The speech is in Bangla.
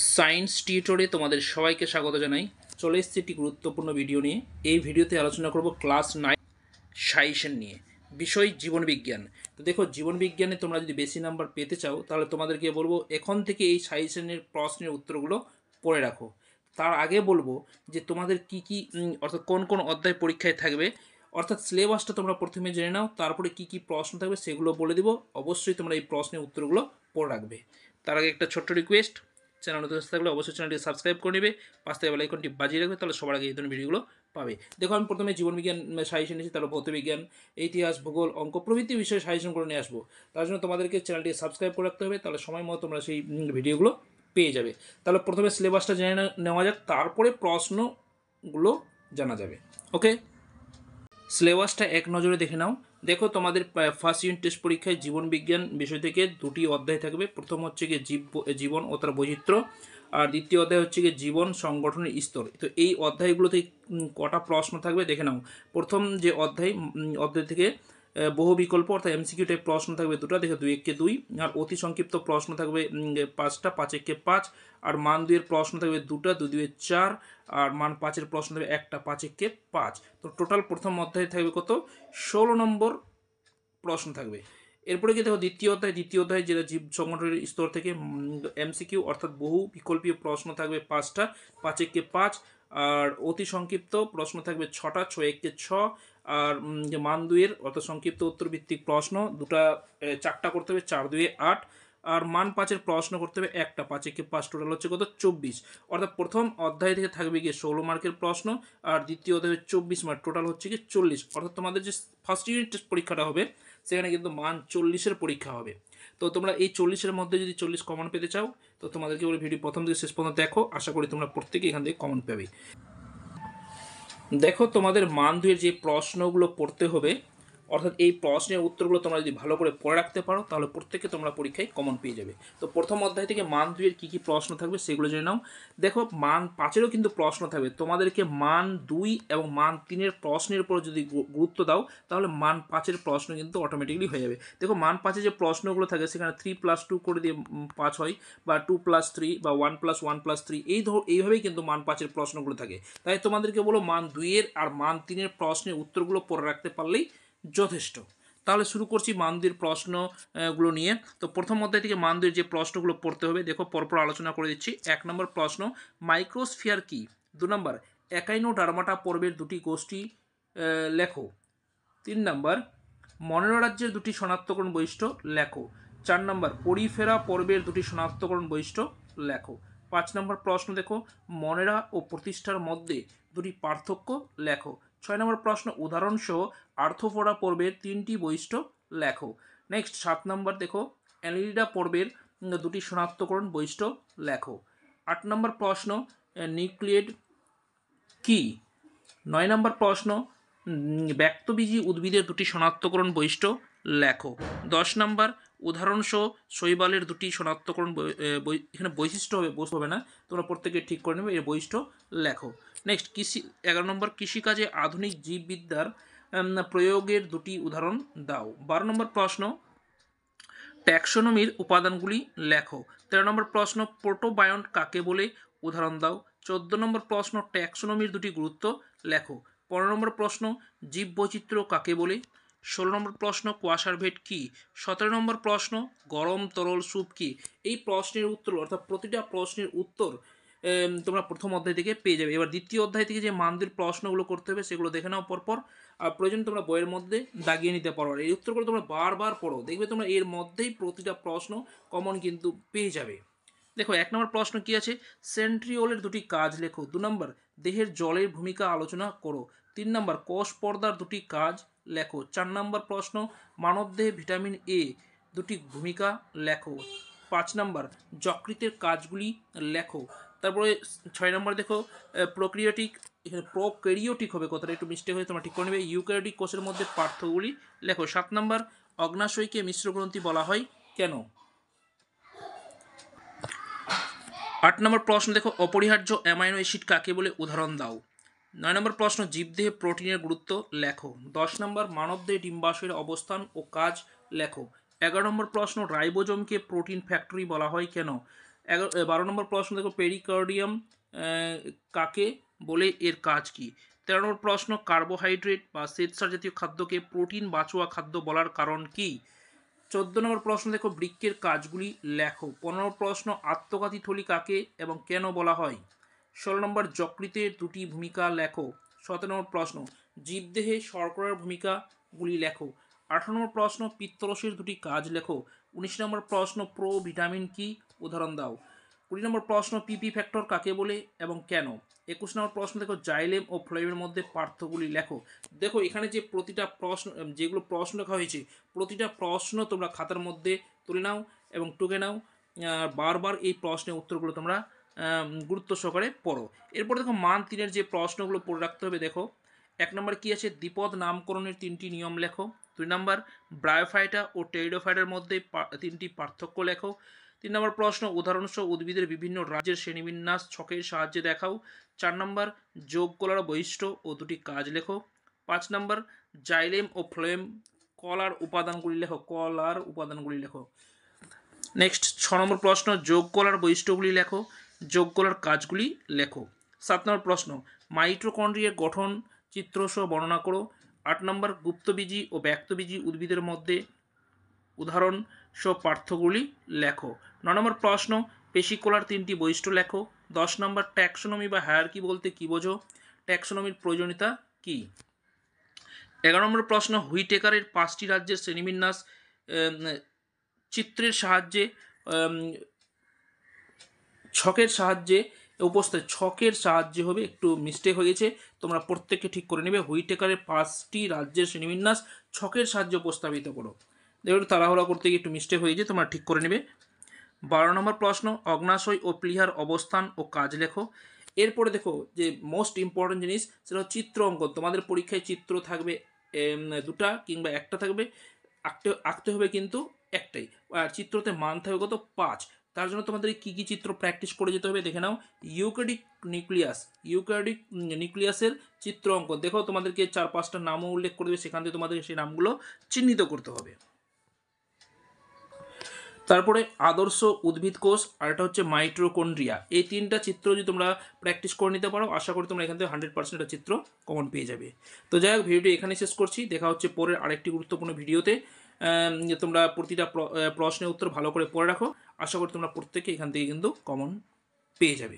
সায়েন্স টিউটরে তোমাদের সবাইকে স্বাগত জানাই। চলে এসেছি একটি গুরুত্বপূর্ণ ভিডিও নিয়ে। এই ভিডিওতে আলোচনা করব ক্লাস 9 সাজেশন নিয়ে, বিষয় জীবনবিজ্ঞান। তো দেখো, জীবনবিজ্ঞানে তোমরা যদি বেশি নাম্বার পেতে চাও তাহলে তোমাদেরকে বলবো এখন থেকে এই সাজেশনের প্রশ্নের উত্তরগুলো পড়ে রাখো। তার আগে বলবো যে তোমাদের কি কি অর্থাৎ কোন কোন অধ্যায় পরীক্ষায় থাকবে, অর্থাৎ সিলেবাসটা তোমরা প্রথমে জেনে নাও, তারপরে কি কি প্রশ্ন থাকবে সেগুলো বলে দিব। অবশ্যই তোমরা এই প্রশ্নের উত্তরগুলো পড়ে রাখবে। তার আগে একটা ছোট্ট রিকোয়েস্ট, চ্যানেল নতুন থাকলে অবশ্যই চ্যানেলটি সাবস্ক্রাইব করে নেবে, পাশ থেকে বেল আইকনটি বাজিয়ে রাখবে, তাহলে সবার আগে এই ধরনের ভিডিওগুলো পাবে। দেখো, আমি প্রথমে জীবনবিজ্ঞান সাজেশন নিয়েছি, তারপর ভৌতবিজ্ঞান, ইতিহাস, ভূগোল, অঙ্ক প্রভৃতি বিষয়ে সাজেশন করে নিয়ে আসবো। তার জন্য তোমাদেরকে চ্যানেলটি সাবস্ক্রাইব করে রাখতে হবে, তাহলে সময় মতো তোমরা সেই ভিডিওগুলো পেয়ে যাবে। তাহলে প্রথমে সিলেবাসটা জেনে নেওয়া যাক, তারপরে প্রশ্নগুলো জানা যাবে। ওকে, সিলেবাসটা এক নজরে দেখে নাও। দেখো, তোমাদের ফার্স্ট ইউনিট টেস্ট পরীক্ষায় জীবনবিজ্ঞান বিষয় থেকে দুটি অধ্যায় থাকবে। প্রথম হচ্ছে গিয়ে জীবন ও তার বৈচিত্র্য, আর দ্বিতীয় অধ্যায় হচ্ছে গিয়ে জীবন সংগঠনের স্তর। তো এই অধ্যায়গুলোতে কটা প্রশ্ন থাকবে দেখে নাও। প্রথম যে অধ্যায় থেকে বহু বিকল্প অর্থাৎ এমসিকিউ টাইপ প্রশ্ন থাকবে দুটো, দেখে 2 একে 2, আর অতি সংক্ষিপ্ত প্রশ্ন থাকবে 5টা, 5 একে 5, আর মান 2 এর প্রশ্ন থাকবে 2টা, 2 2 4, আর মান 5 এর প্রশ্ন থাকবে 1টা, 5 একে 5। তো টোটাল প্রথম অধ্যায়ে থাকবে কত? 16 নম্বর প্রশ্ন থাকবে। এরপরে কি দেখো, দ্বিতীয় অধ্যায় যেটা জীব সংগঠনের স্তর থেকে এমসিকিউ অর্থাৎ বহু বিকল্পীয় প্রশ্ন থাকবে 5টা, 5 একে 5, আর অতি সংক্ষিপ্ত প্রশ্ন থাকবে 6টা, 6 একে 6, আর যে মান 2 এর অর্থাৎ সংক্ষিপ্ত উত্তর ভিত্তিক প্রশ্ন 4টা করতে হবে, 4 2 8, আর মান 5 এর প্রশ্ন করতে হবে 1টা, 5 একে 5, টোটাল হচ্ছে কত? 24। অর্থাৎ প্রথম অধ্যায় থেকে থাকবে গিয়ে 16 মার্কের প্রশ্ন, আর দ্বিতীয় অধ্যায়ে 24 মার্ক, টোটাল হচ্ছে কি 40। অর্থাৎ তোমাদের যে ফার্স্ট ইউনিট টেস্ট পরীক্ষাটা হবে সেখানে কিন্তু মান 40-এর পরীক্ষা হবে। তো তোমরা এই 40-এর মধ্যে যদি 40 কমন পেতে চাও তো তোমাদেরকে বলে ভিডিও প্রথম থেকে শেষ পর্যন্ত দেখো, আশা করি তোমরা প্রত্যেকে এখান থেকে কমন পাবে। দেখো, তোমাদের মান 2-এর যে প্রশ্নগুলো পড়তে হবে, অর্থাৎ এই প্রশ্নের উত্তরগুলো তোমরা যদি ভালো করে পড়ে রাখতে পারো তাহলে প্রত্যেকে তোমরা পরীক্ষায় কমন পেয়ে যাবে। তো প্রথম অধ্যায় থেকে মান 2-এর কী কী প্রশ্ন থাকবে সেগুলো জেনে নাও। দেখো, মান 5-এরও কিন্তু প্রশ্ন থাকবে। তোমাদেরকে মান 2 এবং মান 3-এর প্রশ্নের উপর যদি গুরুত্ব দাও তাহলে মান 5-এর প্রশ্ন কিন্তু অটোমেটিকলি হয়ে যাবে। দেখো, মান 5-এ যে প্রশ্নগুলো থাকে সেখানে 3+2 করে দিয়ে 5 হয়, বা 2+3, বা 1+1+3, এইভাবেই কিন্তু মান 5-এর প্রশ্নগুলো থাকে। তাই তোমাদেরকে বলো মান 2-এর আর মান 3-এর প্রশ্নের উত্তরগুলো পড়ে রাখতে পারলেই যথেষ্ট। তাহলে শুরু করছি মান 2-এর প্রশ্নগুলো নিয়ে। তো প্রথম অধ্যায় থেকে মান 2-এর যে প্রশ্নগুলো পড়তে হবে দেখো, পরপর আলোচনা করে দিচ্ছি। 1 নম্বর প্রশ্ন, মাইক্রোস্ফিয়ার কি? 2 নম্বর, একাইনোডার্মাটা পর্বের দুটি গোষ্ঠী লেখো। 3 নম্বর, মনোরা রাজ্যের দুটি শনাক্তকরণ বৈশিষ্ট্য লেখো। 4 নম্বর, পরিফেরা পর্বের দুটি শনাক্তকরণ বৈশিষ্ট্য লেখো। 5 নম্বর প্রশ্ন দেখো, মনেরা ও প্রতিষ্ঠার মধ্যে দুটি পার্থক্য লেখো। 6 নম্বর প্রশ্ন, উদাহরণসহ আর্থোফোরা পর্বের 3টি বৈশিষ্ট্য লেখো। নেক্সট 7 নম্বর দেখো, অ্যানিলিডা পর্বের দুটি শনাক্তকরণ বৈশিষ্ট্য লেখো। 8 নম্বর প্রশ্ন, নিউক্লিয়েড কি? 9 নম্বর প্রশ্ন, ব্যক্তবীজী উদ্ভিদের দুটি শনাক্তকরণ বৈশিষ্ট্য লেখো। 10 নম্বর, উদাহরণসহ শৈবালের দুটি শনাক্তকরণ এখানে বৈশিষ্ট্য হবে না, তোমরা প্রত্যেকে ঠিক করে নেবে, এর বৈশিষ্ট্য লেখো। নেক্সট 11 নম্বর, কৃষিকাজে আধুনিক জীববিদ্যার প্রয়োগের দুটি উদাহরণ দাও। 12 নম্বর প্রশ্ন, ট্যাক্সোনমির উপাদানগুলি লেখো। 13 নম্বর প্রশ্ন, প্রোটোবায়ন্ট কাকে বলে? উদাহরণ দাও। 14 নম্বর প্রশ্ন, ট্যাক্সোনমির দুটি গুরুত্ব লেখো। 15 নম্বর প্রশ্ন, জীববৈচিত্র্য কাকে বলে? 16 নম্বর প্রশ্ন, কোয়াসারভেট কি? 17 নম্বর প্রশ্ন, গরম তরল স্যুপ কি? এই প্রশ্নের উত্তর অর্থাৎ প্রতিটা প্রশ্নের উত্তর তোমরা প্রথম অধ্যায় থেকে পেয়ে যাবে। এবার দ্বিতীয় অধ্যায় থেকে যে মানদের প্রশ্নগুলো করতে হবে সেগুলো দেখে নাও পরপর, আর প্রয়োজন তোমরা বইয়ের মধ্যে দাগিয়ে নিতে পারো। আর এই উত্তরগুলো তোমরা বারবার পড়ো, দেখবে তোমরা এর মধ্যেই প্রতিটা প্রশ্ন কমন কিন্তু পেয়ে যাবে। দেখো, 1 নম্বর প্রশ্ন কি আছে? সেন্ট্রিওলের দুটি কাজ লেখো। 2 নম্বর, দেহের জলের ভূমিকা আলোচনা করো। 3 নম্বর, কোষ পর্দার দুটি কাজ লেখো। 4 নম্বর প্রশ্ন, মানবদেহে ভিটামিন এ দুটি ভূমিকা লেখো। 5 নম্বর, যকৃতের কাজগুলি লেখো। তারপরে 6 নম্বর দেখো, প্রোক্রিয়াটিক, এখানে প্রোক্যারিওটিক হবে, কথাটা একটু মিস্টেক হয়ে তোমরা ঠিক করে নেবে। ইউক্যারিওটিক কোষের মধ্যে পার্থক্যগুলি লেখো। 7 নম্বর, অগ্নাশয়কে মিশ্র গ্রন্থি বলা হয় কেন? 8 নম্বর প্রশ্ন দেখো, অপরিহার্য অ্যামাইনো অ্যাসিড কাকে বলে? উদাহরণ দাও। 9 নম্বর প্রশ্ন, জীবদেহে প্রোটিনের গুরুত্ব লেখো। 10 নম্বর, মানবদেহে ডিম্বাশয়ের অবস্থান ও কাজ লেখো। 11 নম্বর প্রশ্ন, রাইবোজোমকে প্রোটিন ফ্যাক্টরি বলা হয় কেন? 12 নম্বর প্রশ্ন দেখো পেরিকার্ডিয়াম কাকে বলে, এর কাজ কি? 13 নম্বর প্রশ্ন কার্বোহাইড্রেট বা শ্বেতসার জাতীয় খাদ্যকে প্রোটিন বাঁচুয়া খাদ্য বলার কারণ কি? 14 নম্বর প্রশ্ন দেখো বৃক্কের কাজগুলি লেখো। 15 নম্বর প্রশ্ন আত্মঘাতী থলি কাকে এবং কেন বলা হয়? 16 নম্বর যকৃতের দুটি ভূমিকা লেখো। 17 নম্বর প্রশ্ন জীবদেহে শর্করার ভূমিকাগুলি লেখো। 18 নম্বর প্রশ্ন পিত্তরসের দুটি কাজ লেখো। 19 নম্বর প্রশ্ন প্রো ভিটামিন কি, উদাহরণ দাও। 20 নম্বর প্রশ্ন পিপি ফ্যাক্টর কাকে বলে এবং কেন? 21 নম্বর প্রশ্ন দেখো জাইলেম ও ফ্লোয়েমের মধ্যে পার্থক্যগুলি লেখো। দেখো এখানে যে প্রতিটা প্রশ্ন, যেগুলো প্রশ্ন লেখা হয়েছে প্রতিটা প্রশ্ন তোমরা খাতার মধ্যে তুলে নাও এবং টুকে নাও। বারবার এই প্রশ্নের উত্তরগুলো তোমরা গুরুত্ব সহকারে পড়ো। এরপর দেখো মান 3-এর যে প্রশ্নগুলো পড়ে রাখতে হবে। দেখো 1 নম্বর কী আছে, দ্বিপদ নামকরণের 3টি নিয়ম লেখো। 2 নম্বর ব্রায়োফাইটা ও টেরিডোফাইটার মধ্যে 3টি পার্থক্য লেখো। 3 নম্বর প্রশ্ন উদাহরণসহ উদ্ভিদের বিভিন্ন রাজ্যের শ্রেণীবিন্যাস ছকের সাহায্যে দেখাও। 4 নম্বর যোগ কলার বৈশিষ্ট্য ও দুটি কাজ লেখো। 5 নম্বর জাইলেম ও ফ্লোয়েম কলার উপাদানগুলি লেখো। কলার উপাদানগুলি লেখো। নেক্সট 6 নম্বর প্রশ্ন যোগ কলার বৈশিষ্ট্যগুলি লেখো। যোগ কলার কাজগুলি লেখো। 7 নম্বর প্রশ্ন মাইটোকন্ড্রিয়ার গঠন চিত্রসহ বর্ণনা করো। 8 নম্বর গুপ্তবীজী ও ব্যক্তবীজী উদ্ভিদের মধ্যে উদাহরণ সহ পার্থক্যগুলি লেখো। 9 নম্বর প্রশ্ন পেশিকলার 3টি বৈশিষ্ট্য লেখো। 10 নম্বর ট্যাক্সোনমি বা হায়ারার্কি বলতে কী বোঝো? ট্যাক্সোনমির প্রয়োজনীয়তা কী? 11 নম্বর প্রশ্ন হুইটেকারের 5টি রাজ্যের শ্রেণীবিন্যাস চিত্রের সাহায্যে ছকের সাহায্যে উপস্থিত, ছকের সাহায্যে হবে, একটু মিস্টেক হয়েছে, তোমরা প্রত্যেককে ঠিক করে নেবে। হুইটেকারের 5টি রাজ্যের শ্রেণীবিন্যাস ছকের সাহায্যে উপস্থাপিত করো। দেখো তাড়াহুড়া করতে গিয়ে একটু মিস্টেক হয়েছে, তোমরা ঠিক করে নেবে। 12 নম্বর প্রশ্ন অগ্নাশয় ও প্লীহার অবস্থান ও কাজ লেখো। এরপরে দেখো যে মোস্ট ইম্পর্টেন্ট জিনিস সেটা হচ্ছে চিত্র অঙ্কন। তোমাদের পরীক্ষায় চিত্র থাকবে 2টা কিংবা 1টা থাকবে, আঁকতে হবে কিন্তু একটাই, আর চিত্রতে মান থাকবে কত 5। তার জন্য তোমাদের কী কী চিত্র প্র্যাকটিস করে যেতে হবে দেখে নাও। ইউক্যারিওটিক নিউক্লিয়াসের চিত্র অঙ্কন। দেখো তোমাদেরকে 4-5টা নামও উল্লেখ করে দেবে, সেখান থেকে তোমাদের সেই নামগুলো চিহ্নিত করতে হবে। তারপরে আদর্শ উদ্ভিদ কোষ, আর এটা হচ্ছে মাইটোকন্ড্রিয়া। এই 3টা চিত্র যদি তোমরা প্র্যাকটিস করে নিতে পারো, আশা করি তোমরা এখান থেকে 100% একটা চিত্র কমন পেয়ে যাবে। তো যাই হোক, ভিডিওটি এখানে শেষ করছি। দেখা হচ্ছে পরের আরেকটি গুরুত্বপূর্ণ ভিডিওতে। তোমরা প্রতিটা প্রশ্নের উত্তর ভালো করে পড়ে রাখো, আশা করি তোমরা প্রত্যেকে এখান থেকে কিন্তু কমন পেয়ে যাবে।